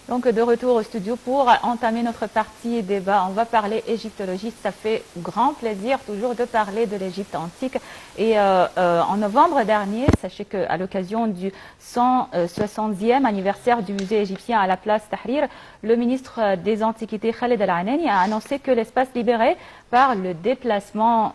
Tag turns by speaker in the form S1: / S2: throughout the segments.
S1: Donc de retour au studio pour entamer notre partie débat. On va parler égyptologie. Ça fait grand plaisir toujours de parler de l'Égypte antique. Et en novembre dernier, sachez qu'à l'occasion du 160e anniversaire du musée égyptien à la place Tahrir, le ministre des Antiquités Khaled El-Anani a annoncé que l'espace libéré par le déplacement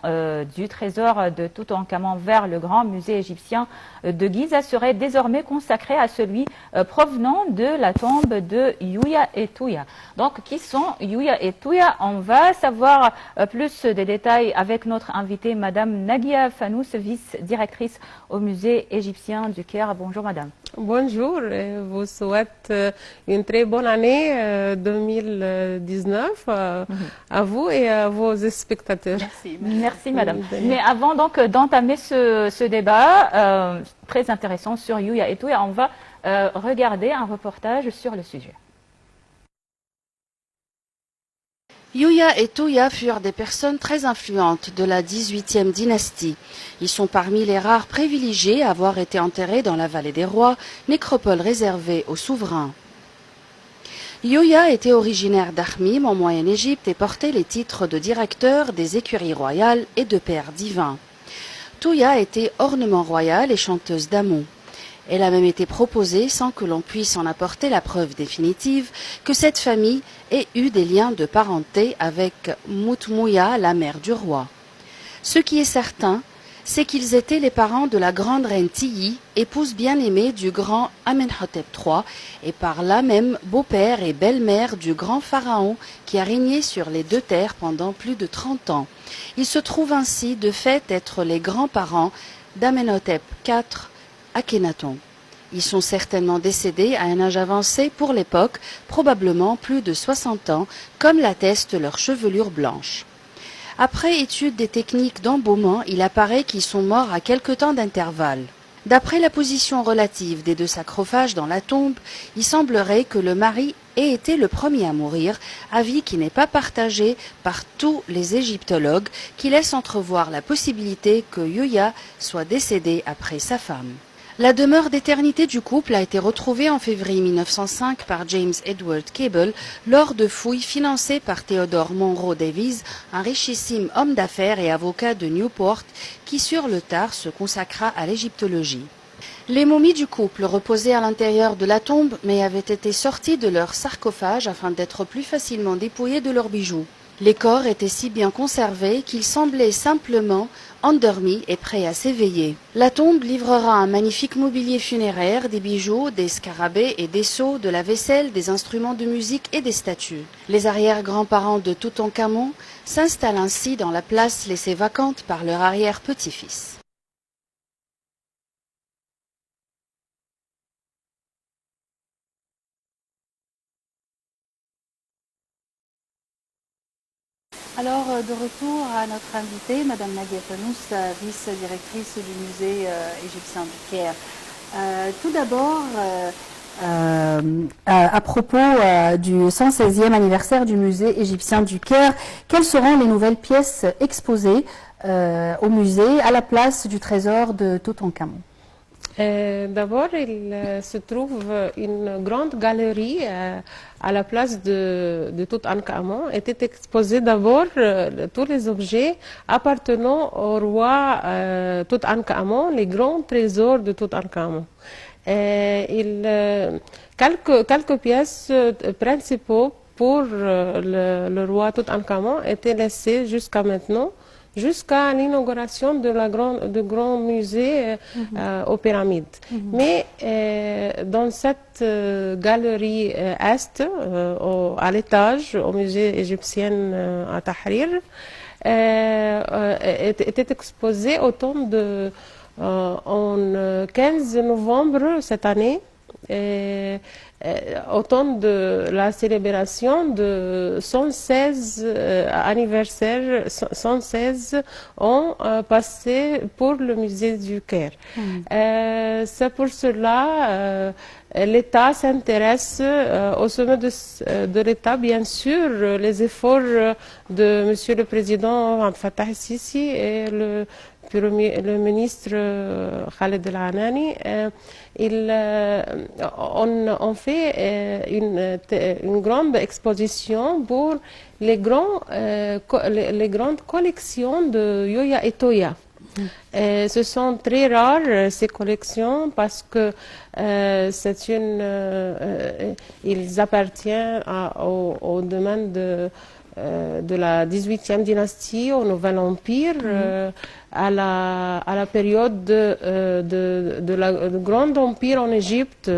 S1: du trésor de Toutankhamon vers le grand musée égyptien de Giza serait désormais consacré à celui provenant de la tombe de Yuya et Touya. Donc, qui sont Yuya et Touya? On va savoir plus des détails avec notre invitée, Madame Nagia Fanous, vice-directrice au musée égyptien du Caire. Bonjour, Madame.
S2: Bonjour, je vous souhaite une très bonne année 2019 à vous et à vos spectateurs.
S1: Merci, merci Madame. Mais avant donc d'entamer ce débat très intéressant sur Yuya et Touya, on va regarder un reportage sur le sujet.
S3: Yuya et Touya furent des personnes très influentes de la 18e dynastie. Ils sont parmi les rares privilégiés à avoir été enterrés dans la vallée des rois, nécropole réservée aux souverains. Yuya était originaire d'Akhmim en Moyenne-Égypte et portait les titres de directeur des écuries royales et de père divin. Touya était ornement royal et chanteuse d'Amon. Elle a même été proposée, sans que l'on puisse en apporter la preuve définitive, que cette famille ait eu des liens de parenté avec Moutmouya, la mère du roi. Ce qui est certain, c'est qu'ils étaient les parents de la grande reine Tiyi, épouse bien-aimée du grand Amenhotep III, et par là même beau-père et belle-mère du grand pharaon qui a régné sur les deux terres pendant plus de 30 ans. Ils se trouvent ainsi de fait être les grands-parents d'Amenhotep IV, Akhenaton. Ils sont certainement décédés à un âge avancé pour l'époque, probablement plus de 60 ans, comme l'atteste leur chevelure blanche. Après étude des techniques d'embaumement, il apparaît qu'ils sont morts à quelque temps d'intervalle. D'après la position relative des deux sarcophages dans la tombe, il semblerait que le mari ait été le premier à mourir, avis qui n'est pas partagé par tous les égyptologues, qui laissent entrevoir la possibilité que Yuya soit décédé après sa femme. La demeure d'éternité du couple a été retrouvée en février 1905 par James Edward Cable lors de fouilles financées par Theodore Monro Davies, un richissime homme d'affaires et avocat de Newport qui sur le tard se consacra à l'égyptologie. Les momies du couple reposaient à l'intérieur de la tombe mais avaient été sorties de leur sarcophage afin d'être plus facilement dépouillées de leurs bijoux. Les corps étaient si bien conservés qu'ils semblaient simplement endormis et prêts à s'éveiller. La tombe livrera un magnifique mobilier funéraire, des bijoux, des scarabées et des sceaux, de la vaisselle, des instruments de musique et des statues. Les arrière-grands-parents de Toutankhamon s'installent ainsi dans la place laissée vacante par leur arrière-petit-fils.
S4: Alors, de retour à notre invitée, Madame Nagia Fanous, vice-directrice du musée égyptien du Caire. Tout d'abord, à propos du 116e anniversaire du musée égyptien du Caire, quelles seront les nouvelles pièces exposées au musée à la place du trésor de Toutankhamon?
S2: D'abord, il se trouve une grande galerie à la place de Toutankhamon. Était exposé d'abord tous les objets appartenant au roi Toutankhamon, les grands trésors de Toutankhamon. Quelques pièces principaux pour le roi Toutankhamon étaient laissées jusqu'à maintenant, jusqu'à l'inauguration du grand musée aux pyramides. Mais dans cette galerie est, à l'étage, au musée égyptien à Tahrir, était exposé au temps en 15 novembre cette année, au temps de la célébration de 116 anniversaire, 116 ans passés pour le musée du Caire. C'est pour cela l'État s'intéresse au sommet de l'État, bien sûr, les efforts de Monsieur le Président Abdel Fattah el-Sisi et le le ministre Khaled El Anani, on fait une grande exposition pour les grandes collections de Yoya et Toya. Ce sont très rares ces collections parce que ils appartiennent au domaine de la 18e dynastie, au Nouvel Empire, à la période de la Grand Empire en Égypte,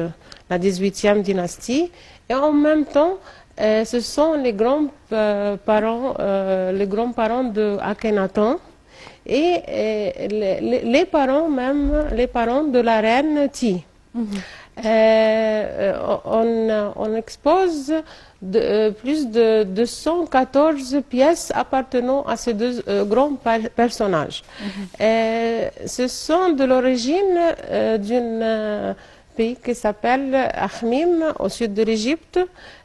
S2: la 18e dynastie, et en même temps, ce sont les grands-parents de Akhenaton et les parents de la reine Ti. On expose plus de 214 pièces appartenant à ces deux grands personnages. Ce sont de l'origine d'un pays qui s'appelle Akhmim, au sud de l'Égypte.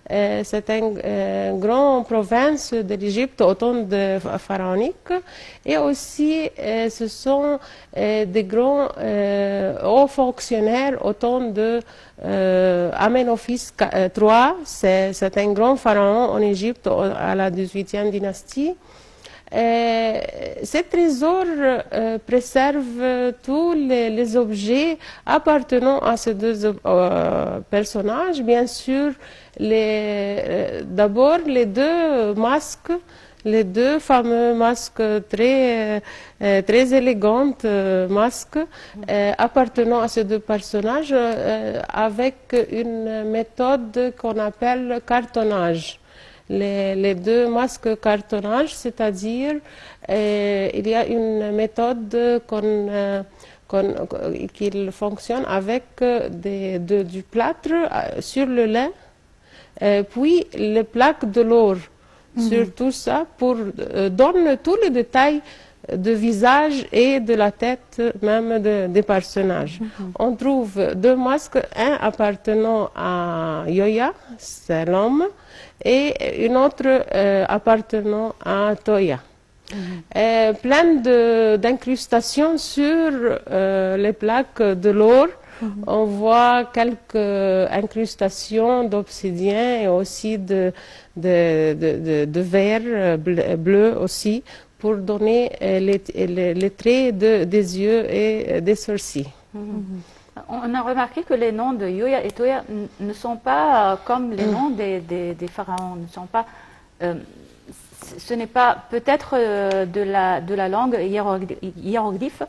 S2: C'est une grande province de l'Égypte au temps pharaonique. Et aussi, ce sont des grands hauts fonctionnaires au temps de Amenophis III. C'est un grand pharaon en Égypte à la 18e dynastie. Ces trésors préservent tous les objets appartenant à ces deux personnages. Bien sûr, d'abord les deux masques, les deux fameux masques très élégants, masques appartenant à ces deux personnages avec une méthode qu'on appelle cartonnage. Les deux masques cartonnage, c'est-à-dire il y a une méthode qui fonctionne avec du plâtre sur le lait, puis les plaques de l'or sur tout ça pour donner tous les détails de visage et de la tête même des personnages. On trouve deux masques, un appartenant à Yoya, c'est l'homme, et une autre appartenant à Toya. Plein d'incrustations sur les plaques de l'or. On voit quelques incrustations d'obsidienne et aussi de verre bleu aussi pour donner les traits des yeux et des sourcils.
S1: On a remarqué que les noms de Yoya et Toya ne sont pas comme les noms des pharaons, ne sont pas, ce n'est pas peut-être de la langue hiéroglyphe.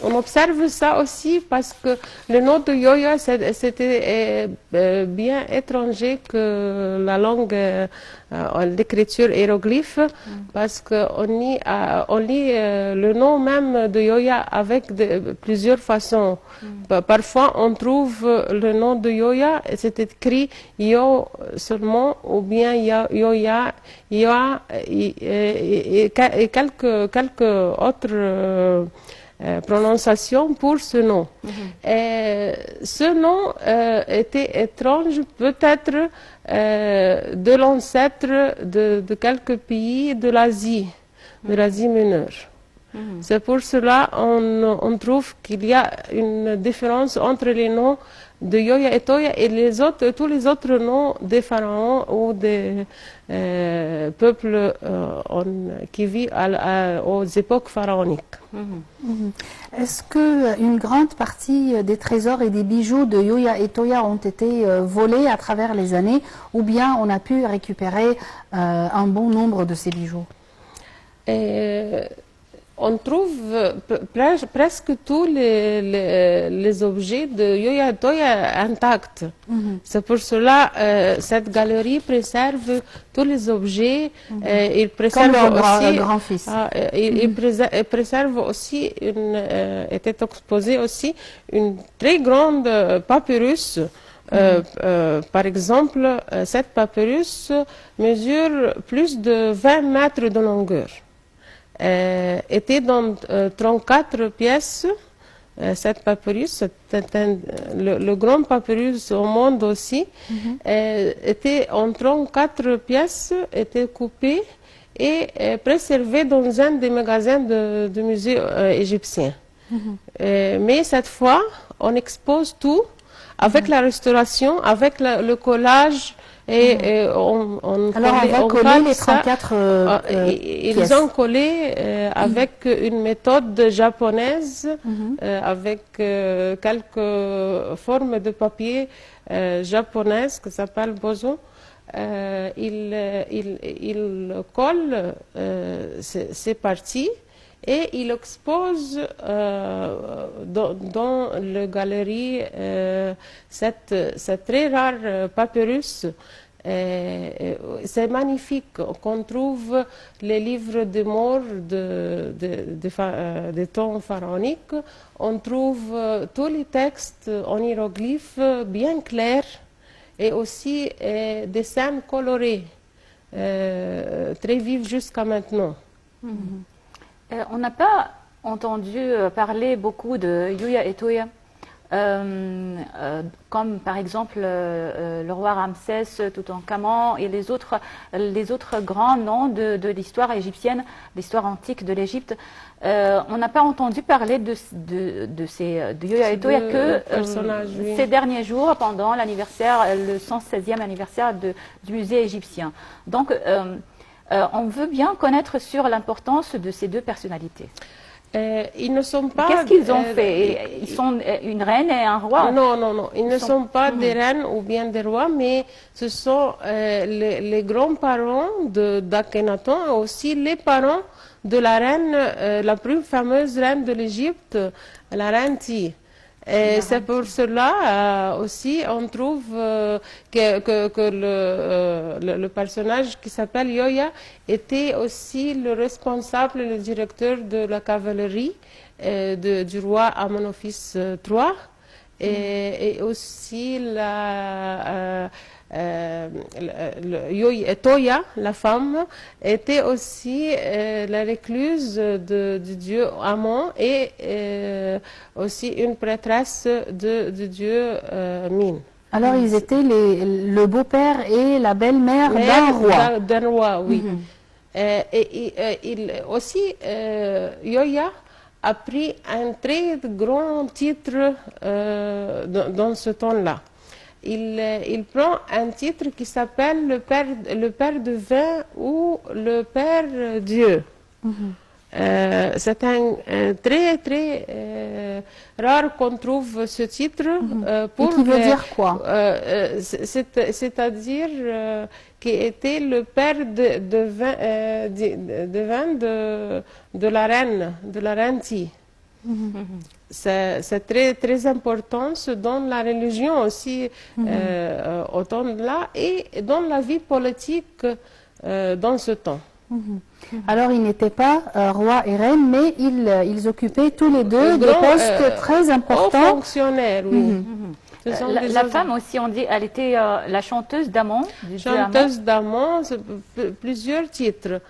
S2: On observe ça aussi parce que le nom de Yoya c'était bien étranger que la langue d'écriture hiéroglyphe parce qu'on lit le nom même de Yoya avec plusieurs façons. Parfois on trouve le nom de Yoya, c'est écrit Yo seulement ou bien Yoya, Yoa et quelques autres prononciations pour ce nom. Ce nom était étrange peut-être de l'ancêtre de quelques pays de l'Asie mineure. C'est pour cela on trouve qu'il y a une différence entre les noms de Yoya et Toya et tous les autres noms des pharaons ou des peuples qui vivent aux époques pharaoniques.
S4: Est-ce qu'une grande partie des trésors et des bijoux de Yoya et Toya ont été volés à travers les années ou bien on a pu récupérer un bon nombre de ces bijoux?
S2: On trouve presque tous les objets de Yoya et Toya intacts. C'est pour cela cette galerie préserve tous les objets. Il préserve
S4: comme leur
S2: aussi,
S4: grand-fils.
S2: Il préserve aussi, était exposé aussi une très grande papyrus. Par exemple, cette papyrus mesure plus de 20 mètres de longueur. Était dans 34 pièces. Cette papyrus, c'était le grand papyrus au monde aussi, était en 34 pièces, était coupé est préservé dans un des magasins de musées égyptiens. Mais cette fois, on expose tout avec la restauration, avec le collage. Et
S4: Alors on va coller les 34
S2: ils
S4: pièces.
S2: ont collé avec une méthode japonaise, avec quelques formes de papier japonaises qui s'appellent boson. Il colle ces parties et il expose dans la galerie cette très rare papyrus. C'est magnifique qu'on trouve les livres de morts des temps pharaoniques. On trouve tous les textes en hiéroglyphes bien clairs et aussi des scènes colorées, très vives jusqu'à maintenant.
S1: On n'a pas entendu parler beaucoup de Yuya et Toya, comme par exemple le roi Ramsès, Toutankhamon et les autres grands noms de l'histoire égyptienne, l'histoire antique de l'Égypte. On n'a pas entendu parler de Yuya et Toya que ces derniers jours, pendant l'anniversaire, le 116e anniversaire du musée égyptien. Donc, on veut bien connaître sur l'importance de ces deux personnalités.
S2: Ils ne sont pas...
S1: Qu'est-ce qu'ils ont fait? Ils sont une reine et un roi?
S2: Non, non, non. Ils ne sont pas des reines ou bien des rois, mais ce sont les grands-parents d'Akhenaton et aussi les parents de la reine, la plus fameuse reine de l'Égypte, la reine Ti. Et c'est pour cela aussi on trouve que le personnage qui s'appelle Yoya était aussi le responsable, le directeur de la cavalerie du roi Amenophis III et aussi Toya, la femme, était aussi la recluse du dieu Amon et aussi une prêtresse du dieu Min.
S4: Alors ils étaient le beau-père et la belle-mère d'un roi.
S2: D'un roi, oui. Aussi, Yoya a pris un très grand titre dans ce temps-là. Il prend un titre qui s'appelle le père divin ou le père Dieu. C'est un très très rare qu'on trouve ce titre.
S4: Et qui veut dire quoi?
S2: C'est-à-dire qui était le père divin de la reine Ti. C'est très, très important dans la religion aussi, au temps-là, et dans la vie politique dans ce temps.
S4: Alors, ils n'étaient pas roi et reine, mais ils occupaient tous les deux des postes très importants.
S2: Hauts fonctionnaires, oui.
S1: La femme aussi, on dit, elle était la chanteuse d'Amon.
S2: Chanteuse d'Amon, plusieurs titres.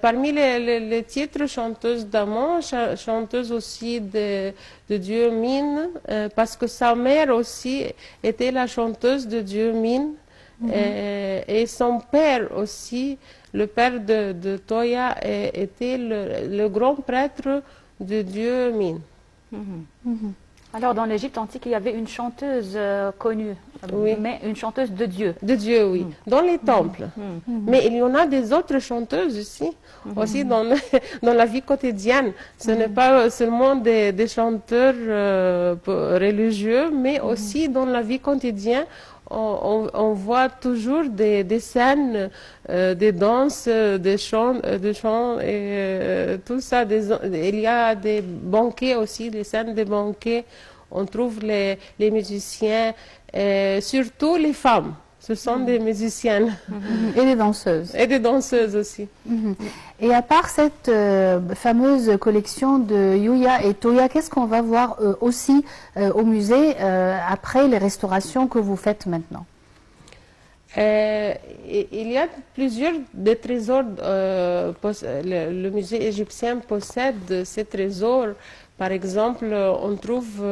S2: Parmi les titres, chanteuse d'Amon, chanteuse aussi de dieu Min, parce que sa mère aussi était la chanteuse de dieu Min, et son père aussi, le père de Toya, était le grand prêtre de dieu Min.
S1: Alors, dans l'Égypte antique, il y avait une chanteuse connue, mais une chanteuse de Dieu.
S2: De Dieu, oui, dans les temples. Mais il y en a des autres chanteuses aussi dans la vie quotidienne. Ce n'est pas seulement des chanteurs religieux, mais aussi dans la vie quotidienne. On voit toujours des scènes, des danses, des chants et tout ça. Il y a des banquets aussi, des scènes de banquets. On trouve les musiciens, surtout les femmes. Ce sont des musiciennes.
S4: Et des danseuses.
S2: Et des danseuses aussi.
S4: Et à part cette fameuse collection de Yuya et Toya, qu'est-ce qu'on va voir aussi au musée après les restaurations que vous faites maintenant?
S2: Il y a plusieurs des trésors. Le musée égyptien possède ces trésors. Par exemple, on trouve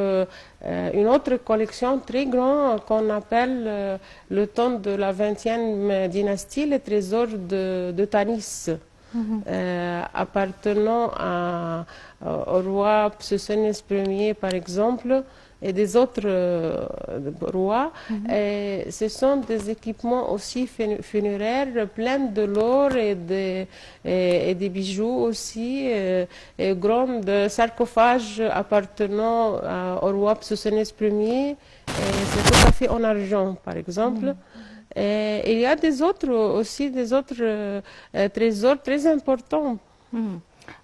S2: une autre collection très grande qu'on appelle le temps de la 20e dynastie, les trésors de Tanis. appartenant au roi Pseusenès Ier, par exemple, et des autres rois. Et ce sont des équipements aussi funéraires pleins de l'or et des bijoux aussi, et grands sarcophages appartenant au roi Pseusenès Ier. C'est tout à fait en argent, par exemple. Et il y a des autres aussi, des autres trésors très importants.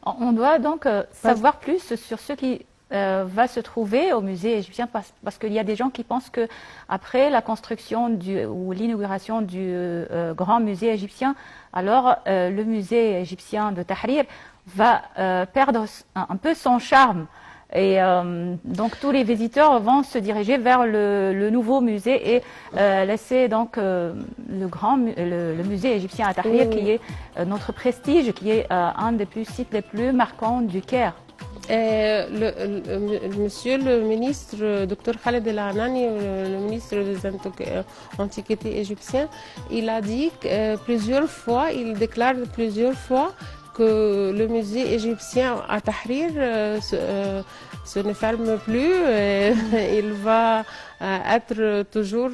S1: On doit donc savoir plus sur ce qui va se trouver au musée égyptien parce qu'il y a des gens qui pensent que après la construction ou l'inauguration du grand musée égyptien, alors le musée égyptien de Tahrir va perdre un peu son charme. Et donc tous les visiteurs vont se diriger vers le nouveau musée et laisser donc le musée égyptien à Tahrir qui est notre prestige, qui est un des sites les plus marquants du Caire.
S2: Monsieur le ministre, Dr Khaled El Anani, le ministre des Antiquités égyptiens, il a dit plusieurs fois, il déclare plusieurs fois que le musée égyptien à Tahrir se ne ferme plus. Il va être toujours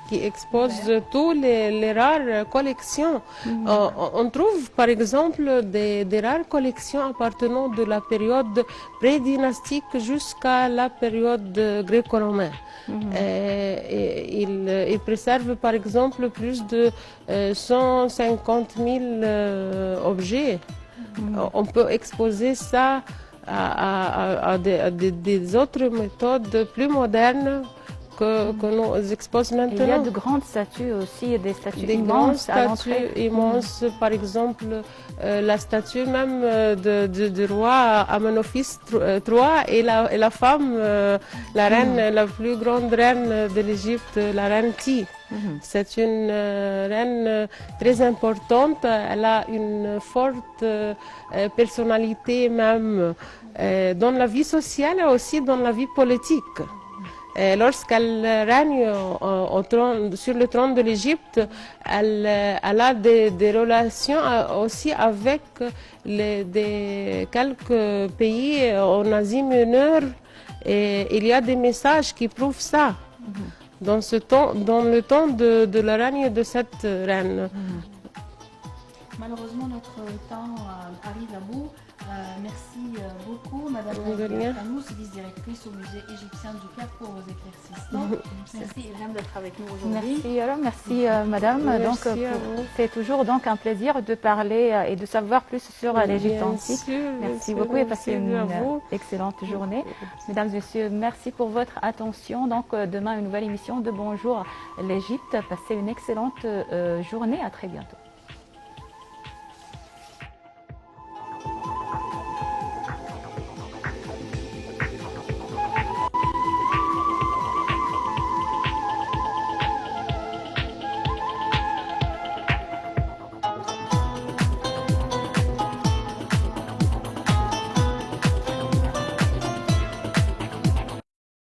S2: qui expose tous les rares collections. On trouve par exemple des rares collections appartenant de la période pré-dynastique jusqu'à la période gréco-romaine. Il préserve par exemple plus de 150 000 objets. On peut exposer ça à des autres méthodes plus modernes que nous exposons maintenant.
S1: Il y a de grandes statues aussi, des statues
S2: des
S1: immenses à
S2: grandes statues immenses, par exemple la statue même du roi Amenophis III et la femme, la reine, la plus grande reine de l'Égypte, la reine Ti. C'est une reine très importante, elle a une forte personnalité même dans la vie sociale et aussi dans la vie politique. Lorsqu'elle règne sur le trône de l'Égypte, elle a des relations aussi avec quelques pays en Asie mineure, et il y a des messages qui prouvent ça. Dans le temps de la règne de cette reine.
S4: Malheureusement, notre temps arrive à bout. Merci beaucoup, Madame Tanous, vice-directrice au musée égyptien du Caire, pour vos éclaircissements. Merci Madame d'être avec nous aujourd'hui.
S1: Merci Madame.
S2: Merci
S1: c'est toujours donc un plaisir de parler et de savoir plus sur l'Égypte antique. Merci beaucoup et passez une excellente journée. Mesdames et messieurs, merci pour votre attention. Donc demain une nouvelle émission de Bonjour l'Égypte. Passez une excellente journée. À très bientôt.